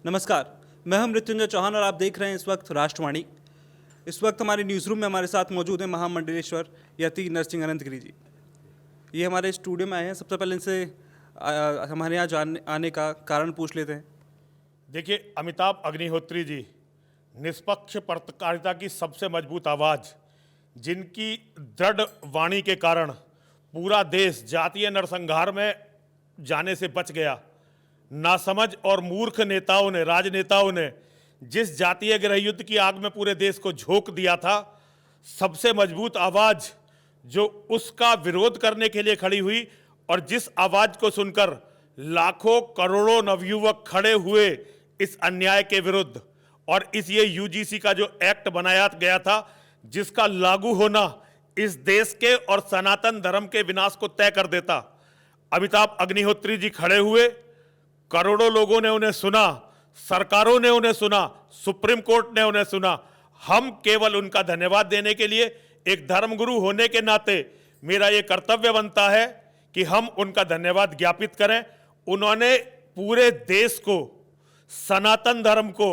नमस्कार, मैं हूं मृत्युंजय चौहान और आप देख रहे हैं इस वक्त राष्ट्रवाणी। इस वक्त हमारे न्यूज़ रूम में हमारे साथ मौजूद हैं महामंडलेश्वर यति नरसिंह अनंतगिरी जी। ये हमारे स्टूडियो में आए हैं। सबसे पहले इनसे हमारे यहाँ आने का कारण पूछ लेते हैं। देखिए, अमिताभ अग्निहोत्री जी निष्पक्ष पत्रकारिता की सबसे मजबूत आवाज़, जिनकी दृढ़ वाणी के कारण पूरा देश जातीय नरसंहार में जाने से बच गया। नासमझ और मूर्ख नेताओं ने, राजनेताओं ने जिस जातीय गृह युद्ध की आग में पूरे देश को झोंक दिया था, सबसे मजबूत आवाज़ जो उसका विरोध करने के लिए खड़ी हुई और जिस आवाज़ को सुनकर लाखों करोड़ों नवयुवक खड़े हुए इस अन्याय के विरुद्ध, और इस ये यूजीसी का जो एक्ट बनाया गया था जिसका लागू होना इस देश के और सनातन धर्म के विनाश को तय कर देता। अमिताभ अग्निहोत्री जी खड़े हुए, करोड़ों लोगों ने उन्हें सुना, सरकारों ने उन्हें सुना, सुप्रीम कोर्ट ने उन्हें सुना। हम केवल उनका धन्यवाद देने के लिए, एक धर्मगुरु होने के नाते मेरा ये कर्तव्य बनता है कि हम उनका धन्यवाद ज्ञापित करें। उन्होंने पूरे देश को, सनातन धर्म को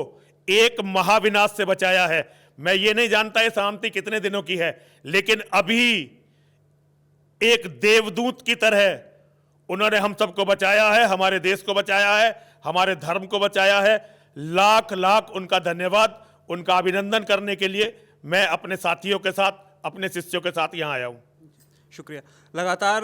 एक महाविनाश से बचाया है। मैं ये नहीं जानता ये शांति कितने दिनों की है, लेकिन अभी एक देवदूत की तरह उन्होंने हम सबको बचाया है, हमारे देश को बचाया है, हमारे धर्म को बचाया है। लाख लाख उनका धन्यवाद, उनका अभिनंदन करने के लिए मैं अपने साथियों के साथ, अपने शिष्यों के साथ यहाँ आया हूँ। शुक्रिया। लगातार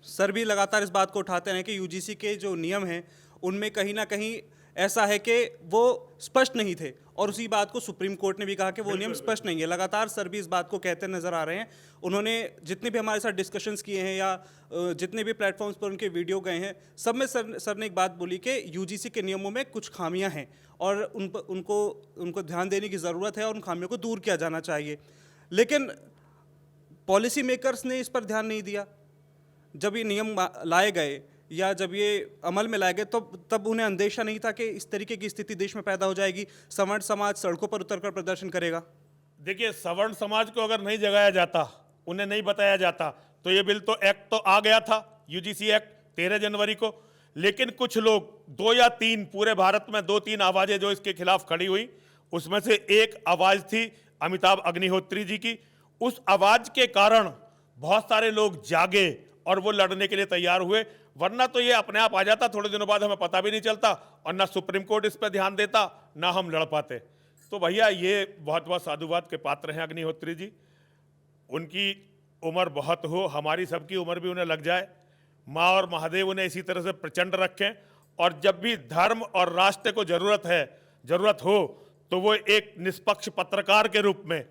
सर भी लगातार इस बात को उठाते हैं कि यूजीसी के जो नियम हैं उनमें कहीं ना कहीं ऐसा है कि वो स्पष्ट नहीं थे, और उसी बात को सुप्रीम कोर्ट ने भी कहा कि वो नियम स्पष्ट नहीं है। लगातार सर भी इस बात को कहते नजर आ रहे हैं। उन्होंने जितने भी हमारे साथ डिस्कशंस किए हैं या जितने भी प्लेटफॉर्म्स पर उनके वीडियो गए हैं, सब में सर ने एक बात बोली कि यूजीसी के नियमों में कुछ खामियां हैं और उनको ध्यान देने की ज़रूरत है और उन खामियों को दूर किया जाना चाहिए। लेकिन पॉलिसी मेकर्स ने इस पर ध्यान नहीं दिया। जब ये नियम लाए गए या जब ये अमल में लाए गए तब उन्हें अंदेशा नहीं था कि इस तरीके की स्थिति देश में पैदा हो जाएगी, सवर्ण समाज सड़कों पर उतरकर प्रदर्शन करेगा। देखिए, सवर्ण समाज को अगर नहीं जगाया जाता, उन्हें नहीं बताया जाता, तो ये बिल तो एक्ट तो आ गया था, यूजीसी एक्ट 13 जनवरी को। लेकिन कुछ लोग, 2 या 3, पूरे भारत में 2-3 आवाज़ें जो इसके खिलाफ खड़ी हुई, उसमें से एक आवाज़ थी अमिताभ अग्निहोत्री जी की। उस आवाज़ के कारण बहुत सारे लोग जागे और वो लड़ने के लिए तैयार हुए, वरना तो ये अपने आप आ जाता थोड़े दिनों बाद, हमें पता भी नहीं चलता, और ना सुप्रीम कोर्ट इस पर ध्यान देता, ना हम लड़ पाते। तो भैया ये बहुत बहुत साधुवाद के पात्र हैं अग्निहोत्री जी। उनकी उम्र बहुत हो, हमारी सबकी उम्र भी उन्हें लग जाए, माँ और महादेव उन्हें इसी तरह से प्रचंड रखें, और जब भी धर्म और राष्ट्र को जरूरत हो तो वो एक निष्पक्ष पत्रकार के रूप में,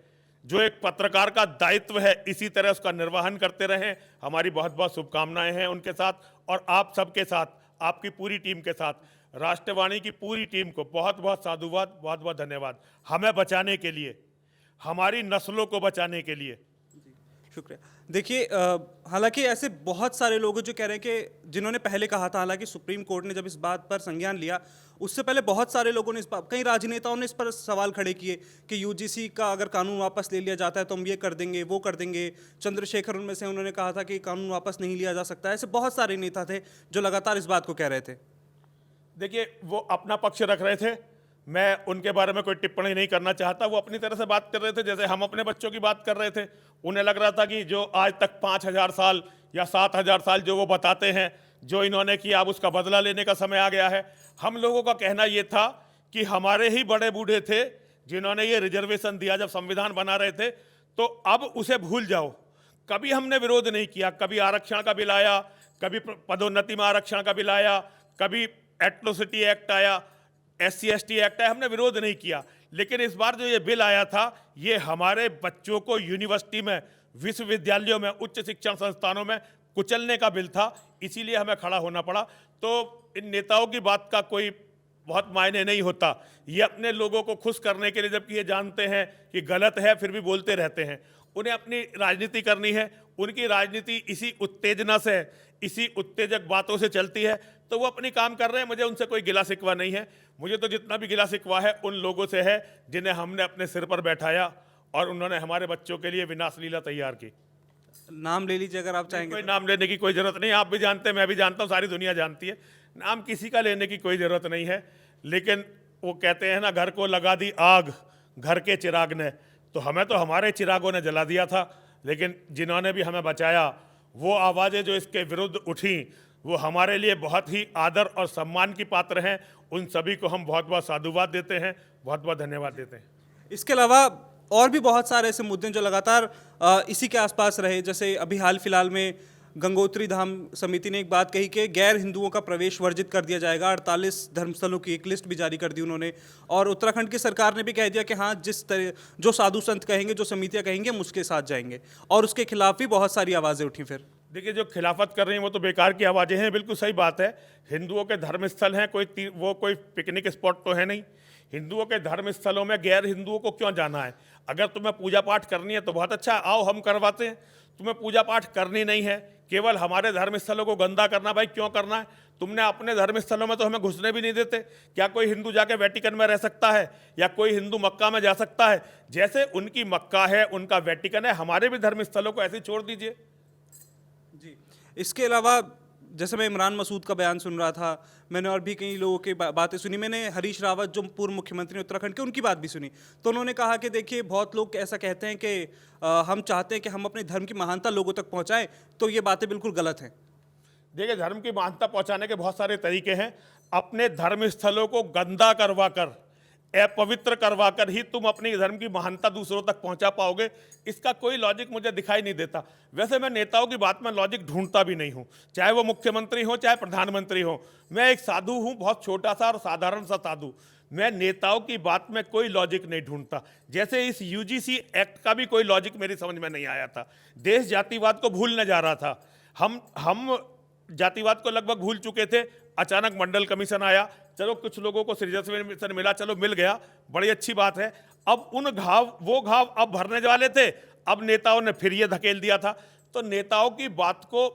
जो एक पत्रकार का दायित्व है, इसी तरह उसका निर्वहन करते रहें। हमारी बहुत बहुत शुभकामनाएं हैं उनके साथ, और आप सबके साथ, आपकी पूरी टीम के साथ, राष्ट्रवाणी की पूरी टीम को बहुत बहुत साधुवाद, बहुत बहुत धन्यवाद, हमें बचाने के लिए, हमारी नस्लों को बचाने के लिए। शुक्रिया। देखिए, हालांकि ऐसे बहुत सारे लोग हैं जो कह रहे हैं कि जिन्होंने पहले कहा था, हालांकि सुप्रीम कोर्ट ने जब इस बात पर संज्ञान लिया, उससे पहले बहुत सारे लोगों ने कई राजनेताओं ने इस पर सवाल खड़े किए कि यूजीसी का अगर कानून वापस ले लिया जाता है तो हम ये कर देंगे, वो कर देंगे। चंद्रशेखर उनमें से, उन्होंने कहा था कि कानून वापस नहीं लिया जा सकता। ऐसे बहुत सारे नेता थे जो लगातार इस बात को कह रहे थे। देखिए, वो अपना पक्ष रख रहे थे, मैं उनके बारे में कोई टिप्पणी नहीं करना चाहता। वो अपनी तरह से बात कर रहे थे जैसे हम अपने बच्चों की बात कर रहे थे। उन्हें लग रहा था कि जो आज तक 5000 साल या 7000 साल जो वो बताते हैं, जो इन्होंने किया, अब उसका बदला लेने का समय आ गया है। हम लोगों का कहना ये था कि हमारे ही बड़े बूढ़े थे जिन्होंने ये रिजर्वेशन दिया जब संविधान बना रहे थे, तो अब उसे भूल जाओ। कभी हमने विरोध नहीं किया, कभी आरक्षण का बिल आया, कभी पदोन्नति में आरक्षण का बिल आया, कभी एट्रोसिटी एक्ट आया, SC/ST एक्ट है, हमने विरोध नहीं किया। लेकिन इस बार जो ये बिल आया था, ये हमारे बच्चों को यूनिवर्सिटी में, विश्वविद्यालयों में, उच्च शिक्षण संस्थानों में कुचलने का बिल था, इसीलिए हमें खड़ा होना पड़ा। तो इन नेताओं की बात का कोई बहुत मायने नहीं होता। ये अपने लोगों को खुश करने के लिए, जबकि ये जानते हैं कि गलत है, फिर भी बोलते रहते हैं। उन्हें अपनी राजनीति करनी है, उनकी राजनीति इसी उत्तेजना से, इसी उत्तेजक बातों से चलती है, तो वो अपनी काम कर रहे हैं। मुझे उनसे कोई गिला शिकवा नहीं है। मुझे तो जितना भी गिला शिकवा है उन लोगों से है जिन्हें हमने अपने सिर पर बैठाया और उन्होंने हमारे बच्चों के लिए विनाश लीला तैयार की। नाम ले लीजिए अगर आप चाहेंगे। कोई नाम लेने की कोई ज़रूरत नहीं, आप भी जानते हैं, मैं भी जानता हूँ, सारी दुनिया जानती है। नाम किसी का लेने की कोई ज़रूरत नहीं है। लेकिन वो कहते हैं ना, घर को लगा दी आग घर के चिराग ने। तो हमें तो हमारे चिरागों ने जला दिया था, लेकिन जिन्होंने भी हमें बचाया, वो आवाज़ें जो इसके विरुद्ध उठी, वो हमारे लिए बहुत ही आदर और सम्मान की पात्र हैं। उन सभी को हम बहुत बहुत साधुवाद देते हैं, बहुत बहुत धन्यवाद देते हैं। इसके अलावा और भी बहुत सारे ऐसे मुद्दे हैं जो लगातार इसी के आसपास रहे। जैसे अभी हाल फिलहाल में गंगोत्री धाम समिति ने एक बात कही कि गैर हिंदुओं का प्रवेश वर्जित कर दिया जाएगा। 48 धर्मस्थलों की एक लिस्ट भी जारी कर दी उन्होंने। और उत्तराखंड की सरकार ने भी कह दिया कि हाँ, जिस तरह जो साधु संत कहेंगे, जो समितियां कहेंगे, हम उसके साथ जाएंगे। और उसके खिलाफ भी बहुत सारी आवाज़ें उठी। फिर देखिए, जो खिलाफत कर रही हैं वो तो बेकार की आवाज़ें हैं, बिल्कुल सही बात है। हिंदुओं के धर्मस्थल हैं, वो कोई पिकनिक स्पॉट तो है नहीं। हिंदुओं के धर्मस्थलों में गैर हिंदुओं को क्यों जाना है? अगर तुम्हें पूजा पाठ करनी है तो बहुत अच्छा, आओ हम करवाते हैं। तुम्हें पूजा पाठ करनी नहीं है, केवल हमारे धर्मस्थलों को गंदा करना, भाई क्यों करना है? तुमने अपने धर्मस्थलों में तो हमें घुसने भी नहीं देते। क्या कोई हिंदू जाके वेटिकन में रह सकता है, या कोई हिंदू मक्का में जा सकता है? जैसे उनकी मक्का है, उनका वेटिकन है, हमारे भी धर्मस्थलों को ऐसे ही छोड़ दीजिए। जी, इसके अलावा जैसे मैं इमरान मसूद का बयान सुन रहा था, मैंने और भी कई लोगों की बातें सुनी। मैंने हरीश रावत जो पूर्व मुख्यमंत्री उत्तराखंड के, उनकी बात भी सुनी। तो उन्होंने कहा कि देखिए, बहुत लोग ऐसा कहते हैं कि हम चाहते हैं कि हम अपने धर्म की महानता लोगों तक पहुंचाएं, तो ये बातें बिल्कुल गलत हैं। देखिए, धर्म की महानता पहुंचाने के बहुत सारे तरीके हैं। अपने धर्मस्थलों को गंदा करवा कर, अपवित्र करवा कर ही तुम अपनी धर्म की महानता दूसरों तक पहुंचा पाओगे। इसका कोई लॉजिक मुझे दिखाई नहीं देता। वैसे मैं नेताओं की बात में लॉजिक ढूंढता भी नहीं हूं, चाहे वो मुख्यमंत्री हो, चाहे प्रधानमंत्री हो। मैं एक साधु हूं, बहुत छोटा सा और साधारण सा साधु। मैं नेताओं की बात में कोई लॉजिक नहीं ढूंढता। जैसे इस यूजीसी एक्ट का भी कोई लॉजिक मेरी समझ में नहीं आया था। देश जातिवाद को भूलने जा रहा था। हम जातिवाद को लगभग भूल चुके थे। अचानक मंडल कमीशन आया, चलो कुछ लोगों को सृजन मिला, चलो मिल गया, बड़ी अच्छी बात है। अब वो घाव अब भरने वाले थे, अब नेताओं ने फिर ये धकेल दिया था। तो नेताओं की बात को,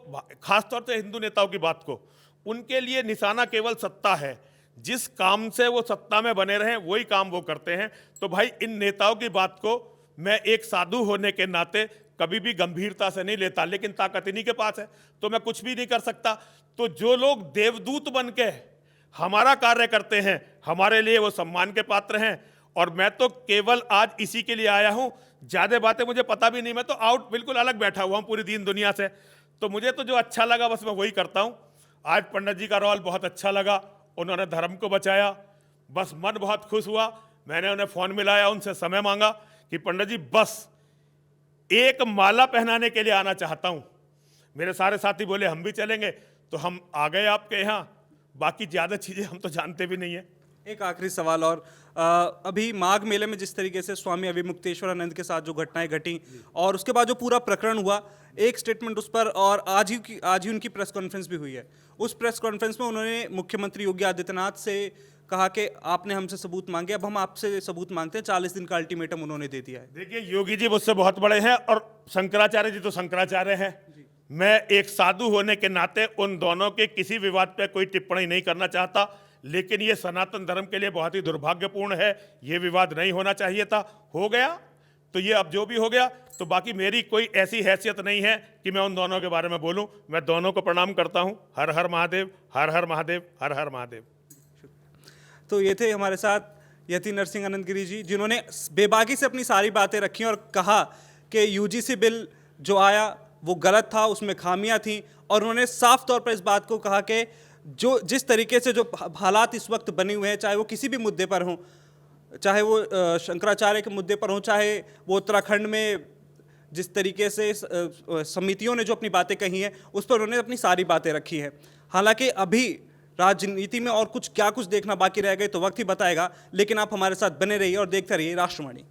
खासतौर से हिंदू नेताओं की बात को, उनके लिए निशाना केवल सत्ता है। जिस काम से वो सत्ता में बने रहें वही काम वो करते हैं। तो भाई, इन नेताओं की बात को मैं एक साधु होने के नाते कभी भी गंभीरता से नहीं लेता, लेकिन ताकत इन्हीं के पास है तो मैं कुछ भी नहीं कर सकता। तो जो लोग देवदूत बन के हमारा कार्य करते हैं, हमारे लिए वो सम्मान के पात्र हैं। और मैं तो केवल आज इसी के लिए आया हूं। ज़्यादा बातें मुझे पता भी नहीं, मैं तो आउट बिल्कुल अलग बैठा हुआ हूं पूरी दीन दुनिया से। तो मुझे तो जो अच्छा लगा बस मैं वही करता हूं। आज पंडित जी का रोल बहुत अच्छा लगा, उन्होंने धर्म को बचाया, बस मन बहुत खुश हुआ। मैंने उन्हें फ़ोन मिलाया, उनसे समय मांगा कि पंडित जी बस एक माला पहनाने के लिए आना चाहता हूं। मेरे सारे साथी बोले हम भी चलेंगे, तो हम आ गए आपके यहाँ। बाकी ज़्यादा चीज़ें हम तो जानते भी नहीं है। एक आखिरी सवाल और, अभी माघ मेले में जिस तरीके से स्वामी अभिमुक्तेश्वरानंद के साथ जो घटनाएं घटी और उसके बाद जो पूरा प्रकरण हुआ, एक स्टेटमेंट उस पर, और आज ही उनकी प्रेस कॉन्फ्रेंस भी हुई है। उस प्रेस कॉन्फ्रेंस में उन्होंने मुख्यमंत्री योगी आदित्यनाथ से कहा कि आपने हमसे सबूत मांगे, अब हम आपसे सबूत मांगते हैं। 40 दिन का अल्टीमेटम उन्होंने दे दिया है। देखिए, योगी जी मुझसे बहुत बड़े हैं और शंकराचार्य जी तो शंकराचार्य हैं। मैं एक साधु होने के नाते उन दोनों के किसी विवाद पे कोई टिप्पणी नहीं करना चाहता, लेकिन ये सनातन धर्म के लिए बहुत ही दुर्भाग्यपूर्ण है। ये विवाद नहीं होना चाहिए था, हो गया तो ये अब जो भी हो गया। तो बाकी मेरी कोई ऐसी हैसियत नहीं है कि मैं उन दोनों के बारे में बोलूं। मैं दोनों को प्रणाम करता हूं। हर हर महादेव, हर हर महादेव, हर हर महादेव। तो ये थे हमारे साथ यति नरसिंह आनंदगिरी जी, जिन्होंने बेबाकी से अपनी सारी बातें रखी और कहा कि यूजीसी बिल जो आया वो गलत था, उसमें खामियां थी। और उन्होंने साफ तौर पर इस बात को कहा कि जिस तरीके से जो हालात इस वक्त बने हुए हैं, चाहे वो किसी भी मुद्दे पर हों, चाहे वो शंकराचार्य के मुद्दे पर हों, चाहे वो उत्तराखंड में जिस तरीके से समितियों ने जो अपनी बातें कही हैं, उस पर उन्होंने अपनी सारी बातें रखी हैं। हालांकि अभी राजनीति में और क्या कुछ देखना बाकी रह गए तो वक्त ही बताएगा, लेकिन आप हमारे साथ बने रहिए और देखते रहिए राष्ट्रवाणी।